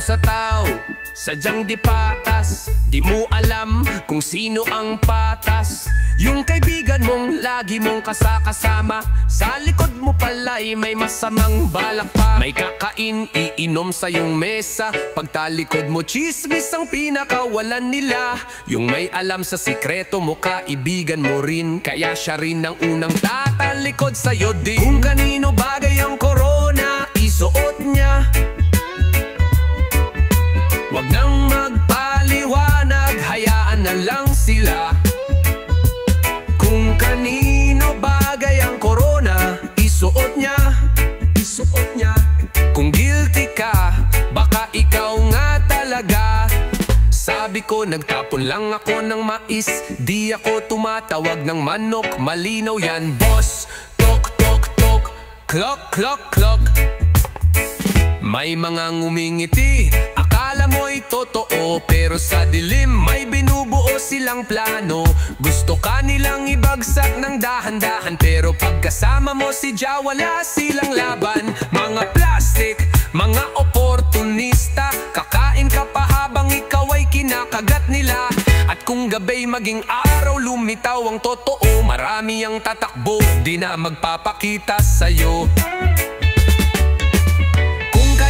sa tao, sadyang di patas. Di mo alam kung sino ang patas. Yung kaibigan mong lagi mong kasama, sa likod mo pala'y may masamang balak pa. May kakain, iinom sa iyong mesa, pagtalikod mo chismis ang pinakawalan nila. Yung may alam sa sikreto mo, kaibigan mo rin, kaya siya rin ang unang tatalikod sa'yo din. Kung kanino bagay ang corona, isuot niya. Wag nang magpaliwanag, hayaan na lang sila. Kung kanino bagay ang corona, isuot niya. Isuot niya. Kung guilty ka, baka ikaw nga talaga. Sabi ko nagtapon lang ako ng mais, di ako tumatawag ng manok, malinaw yan boss. Tok tok tok, clock clock clock. May mga ngumingiti, akala mo'y totoo, pero sa dilim may binubuo silang plano. Gusto ka nilang ibagsak ng dahan-dahan, pero pagkasama mo si Ja, wala silang laban. Mga plastic, mga oportunista, kakain ka pa habang ikaw ay kinakagat nila. At kung gabay maging araw, lumitaw ang totoo, marami ang tatakbo, di na magpapakita sa'yo.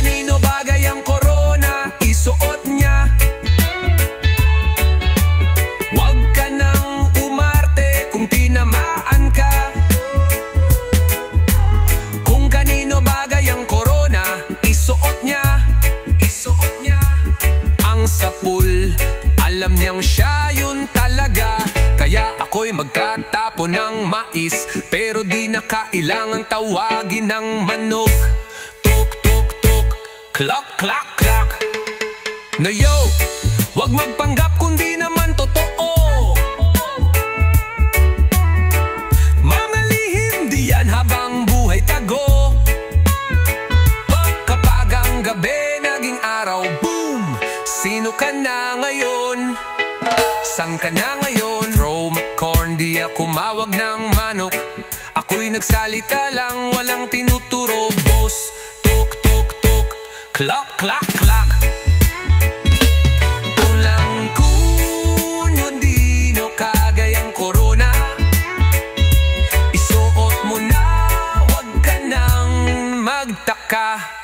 Kanino bagay ang corona, isuot niya. Huwag ka nang umarte kung tinamaan ka. Kung kanino bagay ang corona, isuot niya. Isuot niya. Ang sapul, alam niyang siya yun talaga. Kaya ako'y magkatapon ng mais, pero di na kailangan tawagin ng manok. Clock, clock, clock. No yo, wag magpanggap kundi naman totoo. Mga lihim di yan habang buhay tago. Kapag ang gabi naging araw, boom! Sino ka na ngayon? San ka na ngayon? Throw corn, di ako mawag ng manok. Ako'y nagsalita lang, walang tinuturo, boss. Clock, clock, clock. Tulang kunyo, di no kagay ang corona. Isuot mo na, wag ka nang magtaka.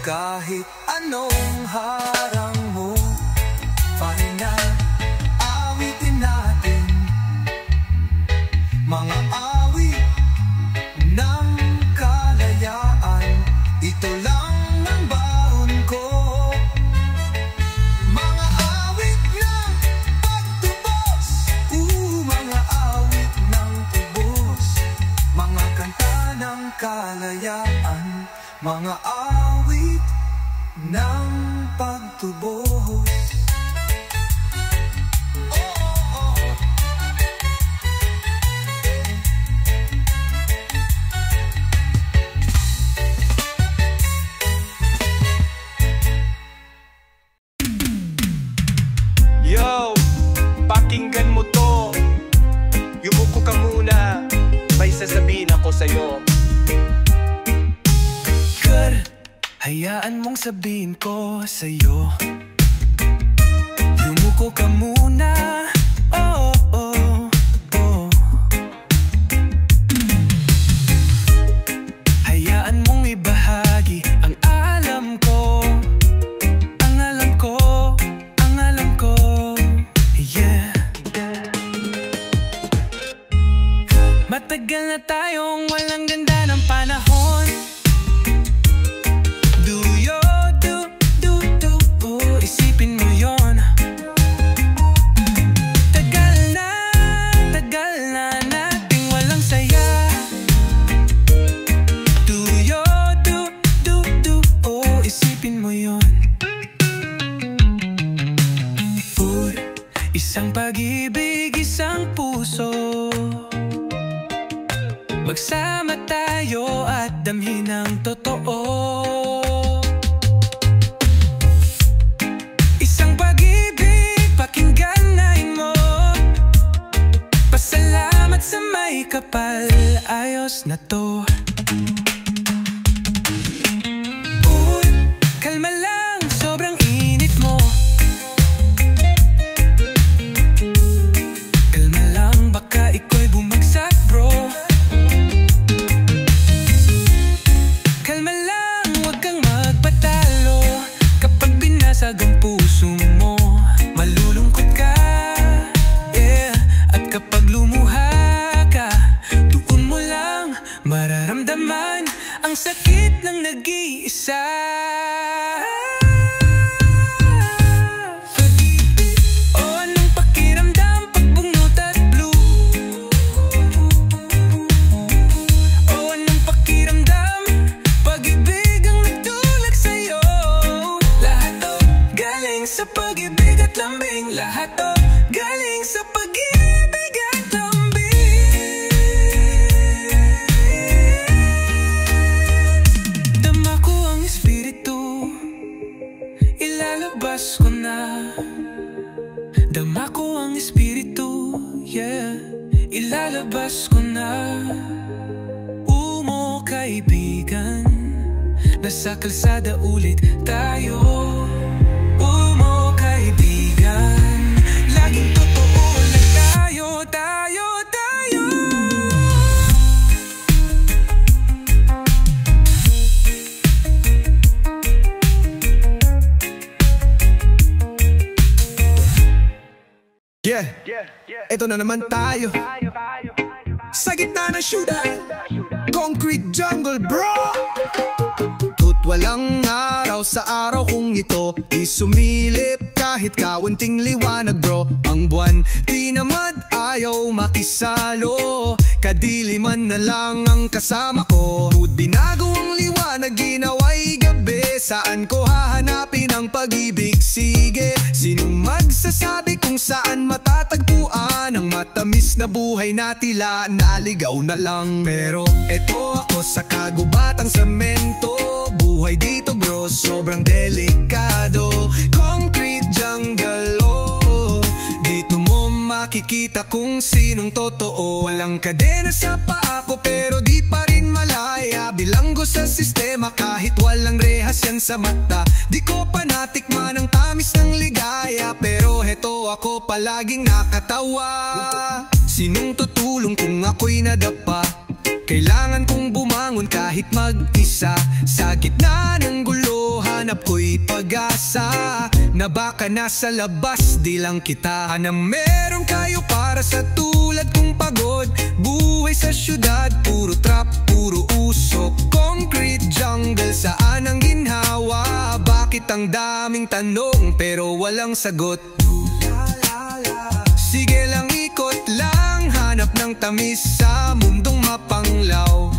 kahit anong harang mo. Final, awitin natin mga awit ng kalayaan. Ito lang ang baon ko, mga awit ng pagtubos. Mga awit ng tubos, mga kanta ng kalayaan, mga awit ng pagtubos. Yo, pakinggan mo to. Yumuko ka muna, may sasabihin ako sa'yo. Girl, hayaan mong sabihin ko sa'yo. Yumuko ka muna. Oh, oh, oh. Hayaan mong ibahagi ang alam ko. Ang alam ko, ang alam ko. Yeah. Matagal na tayong walang ganda ng panahon. Isipin mo yon. Tagal na nating walang saya. Isipin mo yon. Isang pag-ibig, isang puso. Magsama tayo at damhin ang totoo. Isang pag-ibig, pakingganin mo. Pasalamat sa may kapal, ayos na to. Uy, kalma lang, sobrang init mo. Kalma lang, baka iko'y bumagsak bro. Kalma lang, huwag kang magpatalo. Kapag binasag ang puso mo, malulungkot ka, yeah. At kapag lumuha ka, doon mo lang mararamdaman ang sakit ng nag-iisa. O anong pakiramdam pag bungot at blue? O anong pakiramdam pag-ibig ang nagtulak sa'yo? Lahat to galing sa pag-ibig at lambing. Lahat to galing sa pag-ibig at lambing. Dama ko ang espiritu, ilalabas ko na. Dama ko ang espiritu, yeah, ilalabas ko na. Umo kaibigan, nasa kalsada ulit tayo. Umo kaibigan, laging totoo lang tayo, tayo, tayo. Yeah, eto na naman tayo sa gitna ng syudad, concrete jungle bro. Tut walang araw sa araw kung ito di sumilip kahit kaunting liwanag bro. Ang buwan tinamad ayaw makisalo, kadiliman na lang ang kasama ko. Binago ang liwanag ginawa'y gabi, saan ko hahanapin ang pag-ibig? Sige, sinong magsasabi kung saan matatagpuan ang matamis na buhay na tila naligaw na lang? Pero eto ako sa kagubatang semento, buhay dito bro sobrang delikado. Concrete jungle, oh, dito mo makikita kung sinong totoo. Walang kadena sa paa ko pero di pa rin malaya. Bilanggo sa sistema kahit walang rehas yan sa mata. Di ko pa natikman ang tamis ng ligaya, pero heto ako palaging nakatawa. Sinong tutulong kung ako'y nadapa? Kailangan kong bumangon kahit mag-isa sa gitna ng gulo. hinahanap ko'y pag-asa na baka nasa labas di lang kita. Na meron kayo para sa tulad kong pagod. Buhay sa syudad, puro trap, puro usok, concrete jungle, saan ang ginhawa? Bakit ang daming tanong pero walang sagot? Sige lang, ikot lang, hanap ng tamis sa mundong mapanglaw.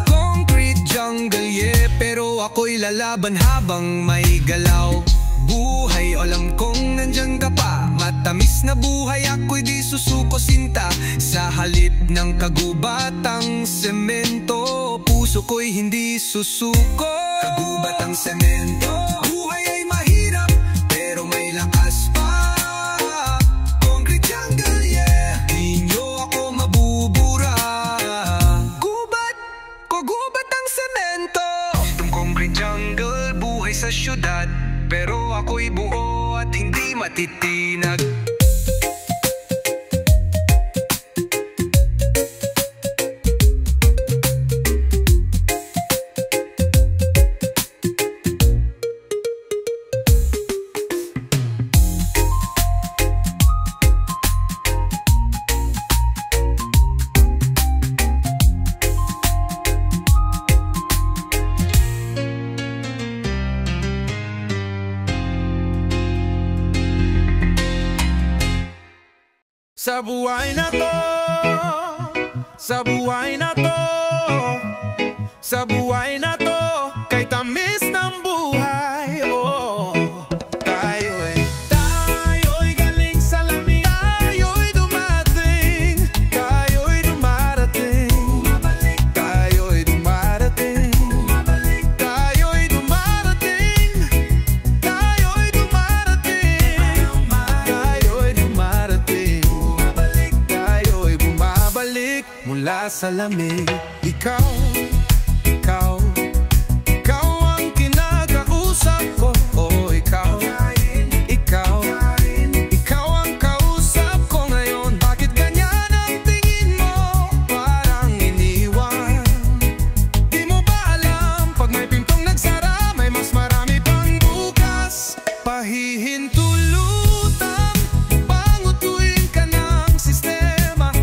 Concrete jungle, yeah, pero ako'y lalaban habang may galaw. Buhay, alam kong nandyan ka pa, matamis na buhay, ako'y di susuko sinta. Sa halip ng kagubatang semento, puso ko'y hindi susuko. Kagubatang semento, buhay ay mahirap, pero may lakas pa. Concrete jungle, yeah, di nyo ako mabubura. Gubat ang semento. Itong concrete jungle, buhay sa syudad, pero ako'y buo at hindi matitinag. Sa buhay na to, sa buhay na to, sa buhay na to, kay tamis ng buhay, oh. Tayo'y galing sa lamig, tayo'y dumating, tayo'y dumarating, tayo'y dumarating, tayo'y dumarating, tayo'y dumarating, tayo'y dumarating, tayo'y bumabalik mula sa lamig. Ikaw ang kinakausap ko. Oh, ikaw ang kausap ko ngayon. Bakit ganyan ang tingin mo? Parang iniwan. Di mo ba alam, pag may pintong nagsara, may mas marami pang bukas. Pahihintulutan, pangutuin ka ng sistema.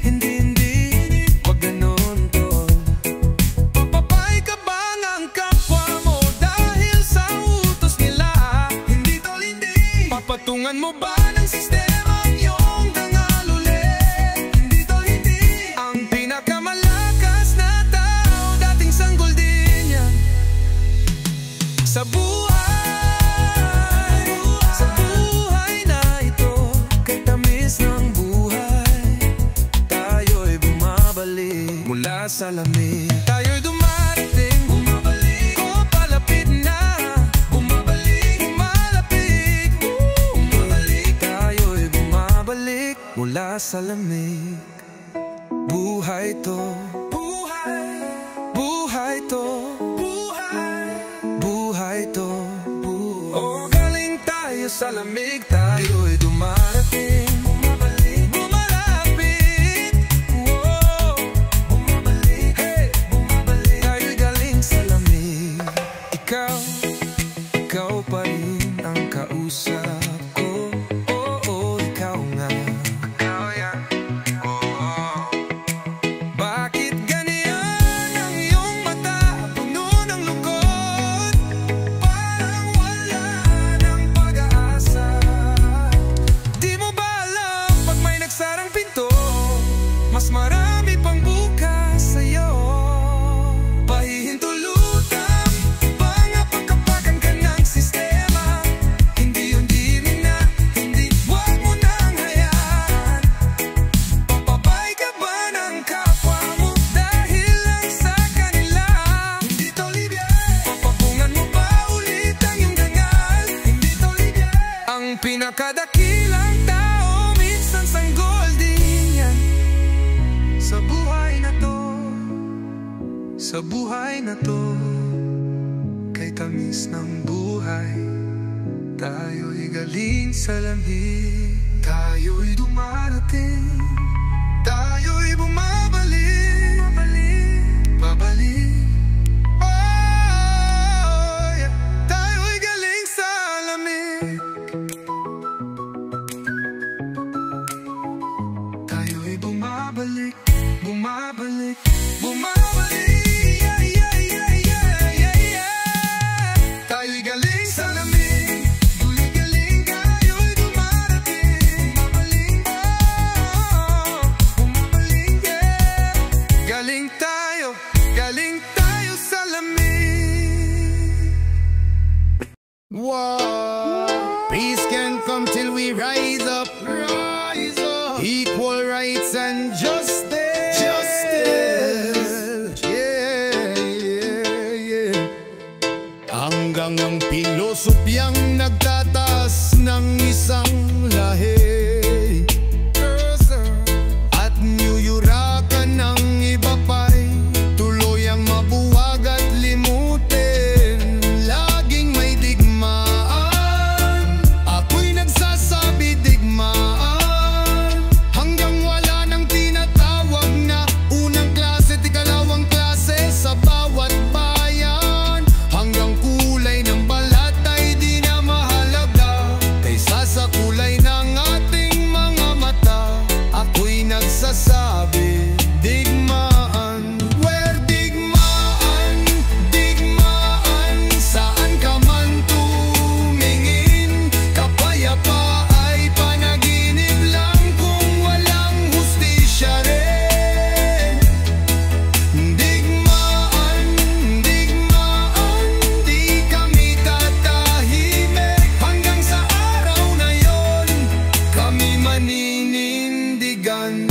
Hindi, wag ganon tol. Papapay ka ba ng kapwa mo dahil sa utos nila? Hindi tol, hindi. Papatungan mo ba ng sistema ang iyong dangal ulit? Hindi tol, hindi. Ang pinakamalakas na tao, dating sanggol din yan. Sa buhay na ito, kay tamis ng buhay, tayo'y bumabalik mula sa lamig. Tayo'y dumarating, bumabalik, o palapit na, bumabalik, bumalapit, bumabalik. Tayo'y bumabalik mula sa lamig. Buhay to, buhay to, buhay to. O galing tayo sa lamig, tayo'y dumarating, bumabalik, bumalapit, oh, bumabalik, hey, bumabalik. Tayo'y galing sa lamig. Ikaw pa rin ang kausap ko. Oo, ikaw nga. Ikaw yan. Oo. Bakit ganyan ang iyong mata? Puno ng lungkot, parang wala ng pag-asa. Di mo ba alam, pag may nagsarang pinto, mas marami pang bukas sa'yo. Pahihintulutan, pangapagkapakan ka ng sistema. Hindi yun dini na, hindi, wag mo nang hayaan. Papabay ka ba ng kapwa mo dahil lang sa kanila? Hindi to libya. Papapungan mo ba ulit ang iyong dangal? Hindi to libya. Ang pinakadakilang tao, minsan sanggol din yan. Sa buhay na to, sa buhay na to, kay tamis ng buhay, tayo'y galing sa lamig. Tayo'y dumarating, tayo'y bumabalik, babalik. Oh! tayo, galing tayo sa lamig. Wow. Peace can come till we rise up. Rise up. Equal rights and justice. Justice. Yeah, yeah, yeah. Hanggang ang pilosopyang nagtataas ng isang lahi. At niyuyurakan ng iba pa'y tuloy ang mabuwag at limutin. Laging may digmaan. Ako'y nagsasabi digmaan. Hanggang wala nang tinatawag na unang klase at ikalawang klase sa bawat bayan. Hanggang kulay ng balat ay di na mahalaga kaysa sa kulay ng ating mga mata. Ako'y nagsasabi digmaan. Where digmaan, digmaan, saan ka man tumingin. Kapayapa ay panaginip lang kung walang hustisya rin. Digmaan, digmaan, di kami tatahimik. Hanggang sa araw na yon, kami maninindigan.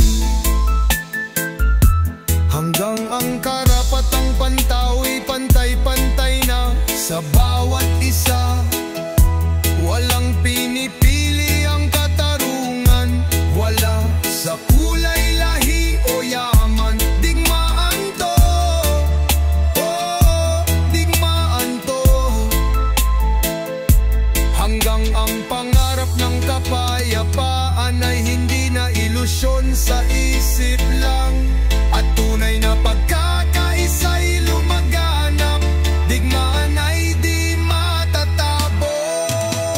Hanggang ang karapatang pantao'y pantay-pantay na sa bawat isa. Walang pinipili ang katarungan. Wala sa kulay, lahi o yaman. Digmaan to, oh, digmaan to. Hanggang ang pangarap ng kapayapaan ay hindi na ilusyon sa isip lang. At tunay na pagkakaisa'y lumaganap. Digmaan ay di matatabo.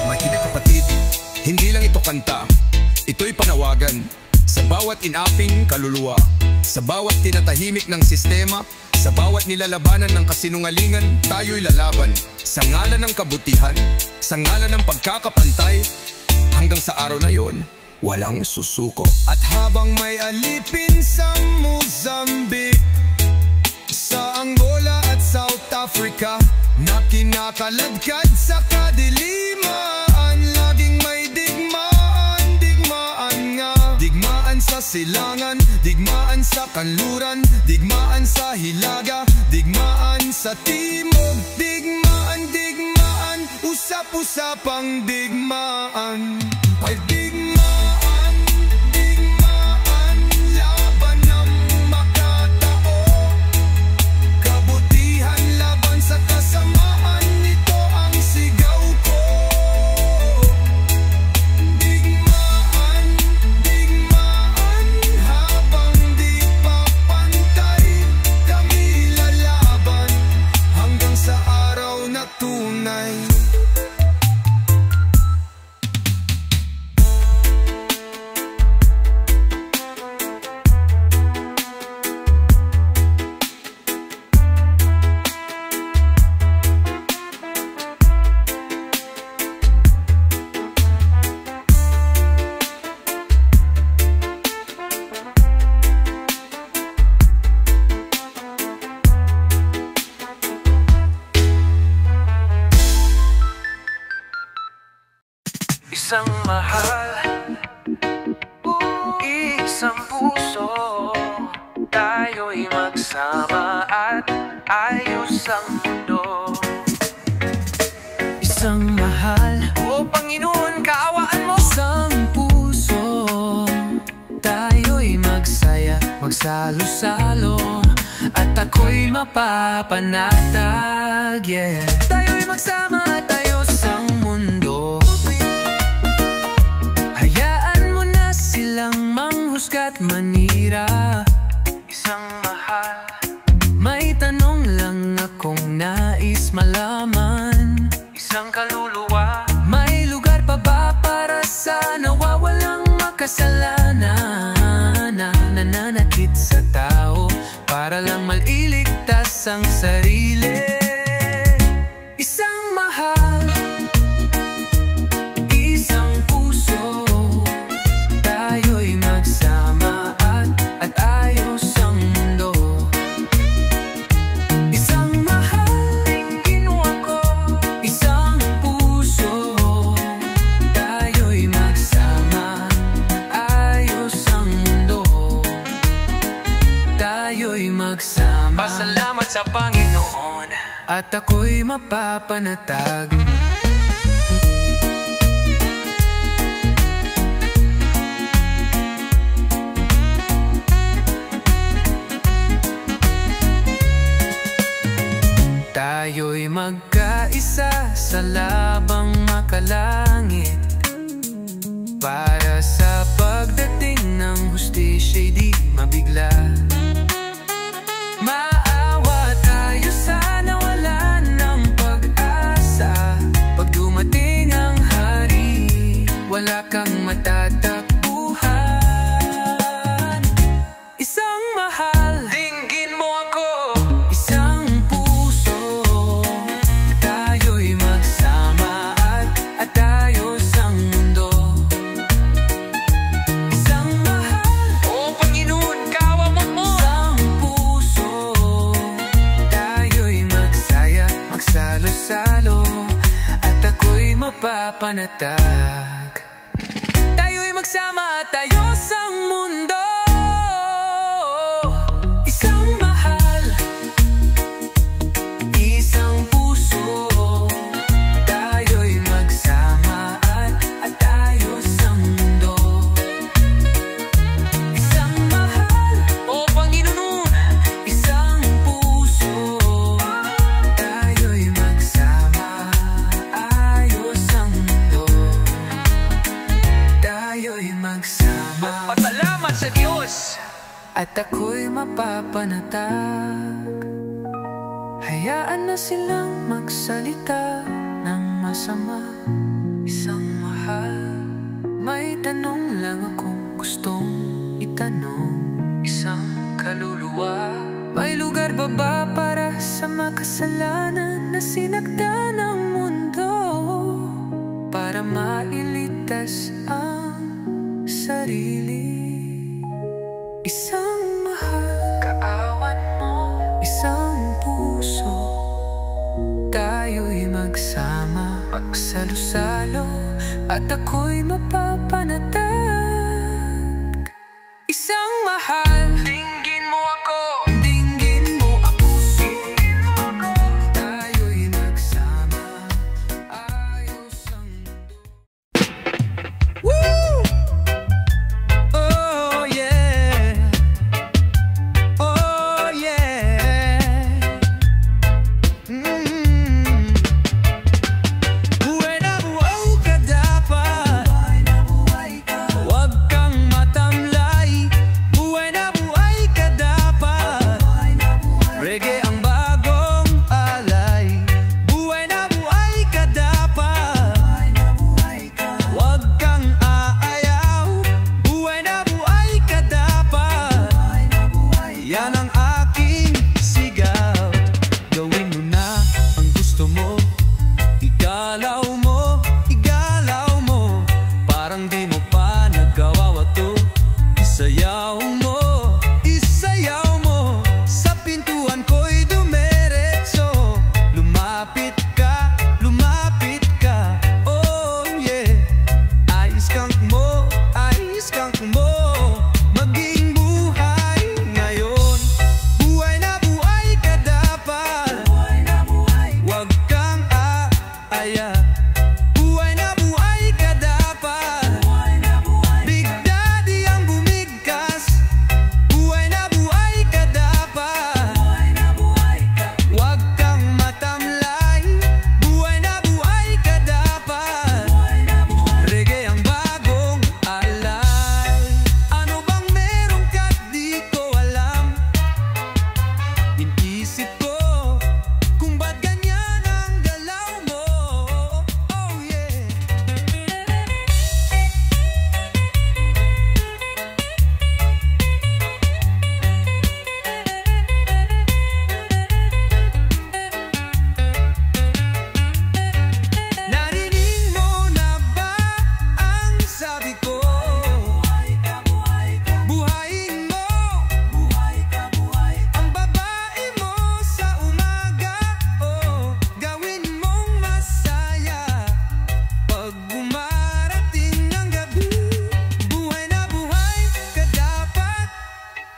Makinig kapatid, hindi lang ito kanta. Ito'y panawagan sa bawat inaping kaluluwa, sa bawat tinatahimik ng sistema, sa bawat nilalabanan ng kasinungalingan. Tayo'y lalaban sa ngalan ng kabutihan, sa ngalan ng pagkakapantay. Hanggang sa araw na yon, walang susuko. At habang may alipin sa Mozambique, sa Angola at South Africa, na kinakaladkad sa kadiliman, laging may digmaan, digmaan nga. Digmaan sa silangan, digmaan sa kanluran, digmaan sa hilaga, digmaan sa timog. Digmaan, digmaan, usap-usapang digmaan. Ay digmaan, digmaan, laban ng makatao. Kabutihan laban sa kasamaan, ito ang sigaw ko. Digmaan, digmaan, habang di pa pantay, kami lalaban hanggang sa araw na tunay. Isang mahal, isang puso, tayo'y magsama at ayos ang mundo. Isang mahal, o Panginoon, kaawaan mo. Isang puso, tayo'y magsaya, magsalo-salo, at ako'y mapapanatag, yeah. Tayo'y magsama at ayos ang mundo. Hayaan mo na silang manghusga't manira. Isang mahal, may tanong lang akong nais malaman. Isang kaluluwa, may lugar pa ba para sa nawawalang makasalanan, na nananakit sa tao para lang mailigtas ang sarili? Isang mahal, isang puso, tayo'y magsama at ayos ang mundo. Salamat sa Panginoon. At ako'y mapapanatag. Tayo'y magkaisa sa labang makalangit, para sa pagdating ng hustisya'y di mabigla. Maawa tayo, sana wala ng pag-asa. Pag dumating ang hari, wala kang matatakbuhan. Isang mahal, dinggin mo ako. Isang puso, tayo'y magsama at ayos ang mundo. Isang mahal, oh Panginoon, kawa mo mo. Isang puso, tayo'y magsaya, magsalo-salo, at ako'y mapapanatag. Tayo'y magsama at ayos ang mundo. Isang mahal, isang puso, tayo'y magsama at ayos ang mundo. Isang mahal, oh Panginoon, isang puso, tayo'y magsama, ayos ang mundo. Tayo'y magsama. Pasalamat sa Diyos. At ako'y mapapanatag. Hayaan na silang magsalita ng masama. Isang mahal, may tanong lang akong gustong itanong. Isang kaluluwa, may lugar ba ba para sa makasalanan na sinakta ng mundo, para mailitas ang sarili? Isang mahal, kaawan mo. Isang puso, tayo'y magsama, magsalo-salo, at ako'y mapapanatag. Isang mahal, dinggin mo ako. Dinggin mo ang puso, tayo'y magsama, ayos ang mundo. Woo! Oh yeah. Oh yeah. Buhay na buhay ka dapat. Huwag kang matamlay. Buhay na buhay ka dapat. Reggae ang bagong alay. Buhay na buhay ka dapat. Huwag kang aayaw. Buhay na buhay ka dapat. Yan ang aking sigaw. Gawin mo na ang gusto mo. Igalaw mo, igalaw mo. Parang di mo pa nagawa to. Isayaw mo, isayaw mo. Sa pintuan ko'y dumiretso. Lumapit ka, lumapit ka. Oh yeah. Ayos kang mo, ayos kang mo. Maging buhay ngayon. Buhay na buhay ka dapat. Huwag kang aaya. Buhay na buhay ka dapat. Big Daddy ang bumigkas. Buhay na buhay ka dapat. Huwag kang matamlay. Buhay na buhay ka dapat. Reggae ang bagong alay. Ano bang meron ka di ko alam? Inisip ko kung ba't ganyan ang galaw mo. Oh yeah. Narinig mo na ba ang sabi ko? Buhayin mo ang babae mo sa umaga. Oh, gawin mong masaya pag bumarating ang gabi. Buhay na buhay ka dapat.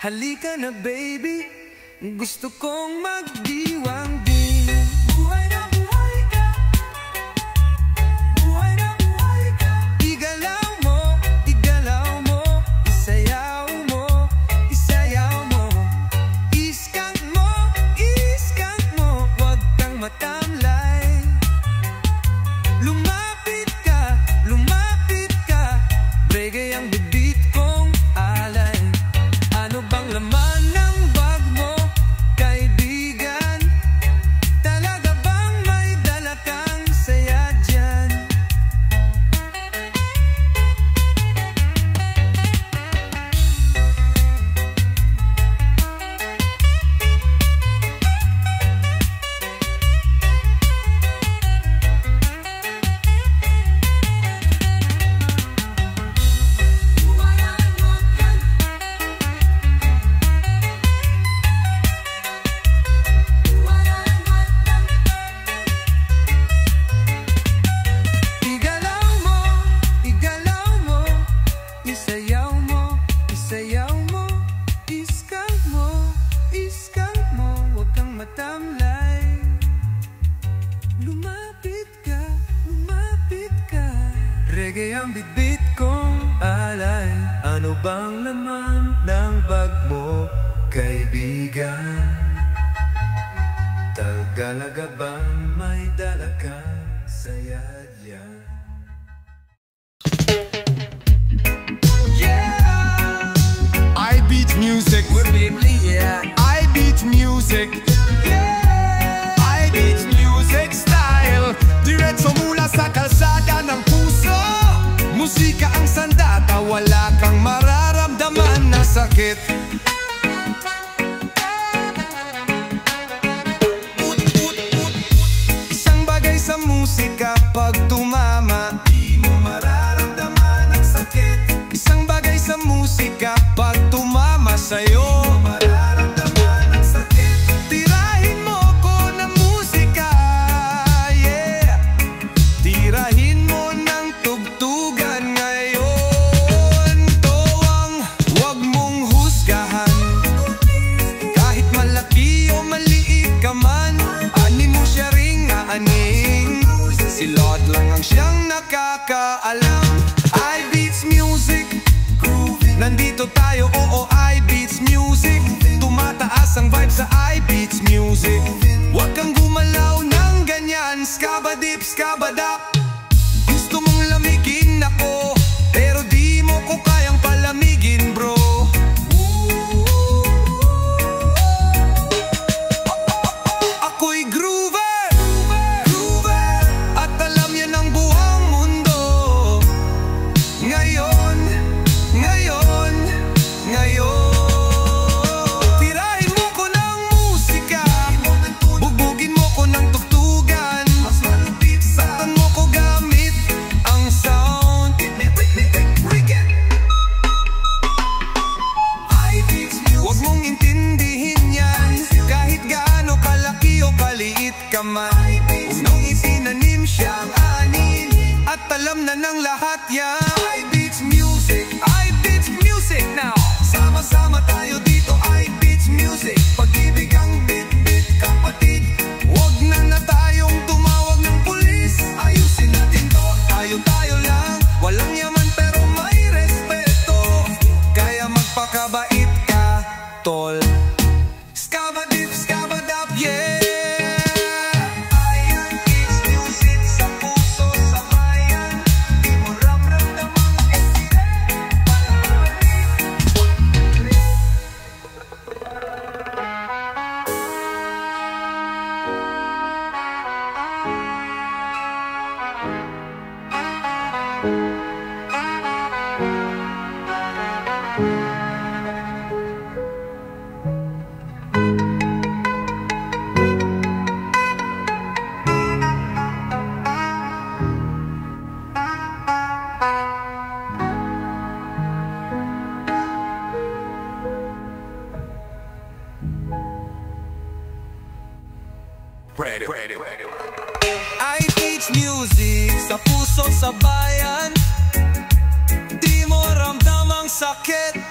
Halika na baby, Gusto kong magdiwang din. Buhay na buhay ka. Buhay na buhay ka. Igalaw mo, igalaw mo. Isayaw mo, isayaw mo. Iskang mo, iskang mo. Huwag kang matamlay. Lumapit ka, lumapit ka. Reggae ang bibit kong alay. Ano bang laman ng bag mo, kaibigan? Talaga bang may dala kang saya dyan? Igalaw mo, igalaw mo. Isayaw mo, isayaw mo. Iskang mo, iskang mo. Huwag kang matamlay. Lumapit ka, lumapit ka. Reggae ang bitbit kong alay. Ano bang laman ng bag mo, kaibigan? Tagalaga bang may dala kang saya dyan? I beat music. I beat music. I beat music style. Diretso mula sa kalsada ng puso. Musika ang sandata, wala kang mararamdaman na sakit. Isang bagay sa musika, pag tumama, di mo mararamdaman ang sakit. Isang bagay sa musika, pag tumama sa'yo, mararamdaman ang sakit. Tirahin mo ko ng musika, yeah. Tirahin mo ng tugtugan ngayon. Towang wag mong husgahan, kahit malaki o maliit ka man. Ani mo siya ring aaning, si Lord lang ang siyang nakakaalam. I beats music, nandito tayo, oo, I beats music. Tumataas ang vibe sa I beats music. Huwag kang gumalaw ng ganyan, skabadip, skabadap. Gusto mong lamigin ako, pero di mo ko kayang palamigin, bro. Ako'y groover, groover, at alam yan ang buong mundo. Ngayon, ngayon, ngayon. Tirahin mo ko ng musika, bugbugin mo ko ng tugtugan. Saktan mo ko gamit ang sound. Huwag mong intindihin yan, kahit gaano kalaki o kaliit ka man. Unang itinanim siyang anin, at alam na ng lahat yan. I beats music, I beats music now. Sama-sama tayo dito, I beats music. Pag-ibig ang bit-bit kapatid. Huwag na tayong tumawag ng pulis. Ayusin natin to, tayo-tayo lang. Walang yaman pero may respeto, kaya magpakabait ka, tol. Skabadip, skabadap, yeah. Ayan, it's music sa puso, sa bayan. Di mo ramramdamang I teach music sa puso, sa bayan. Di mo ramdam ang sakit.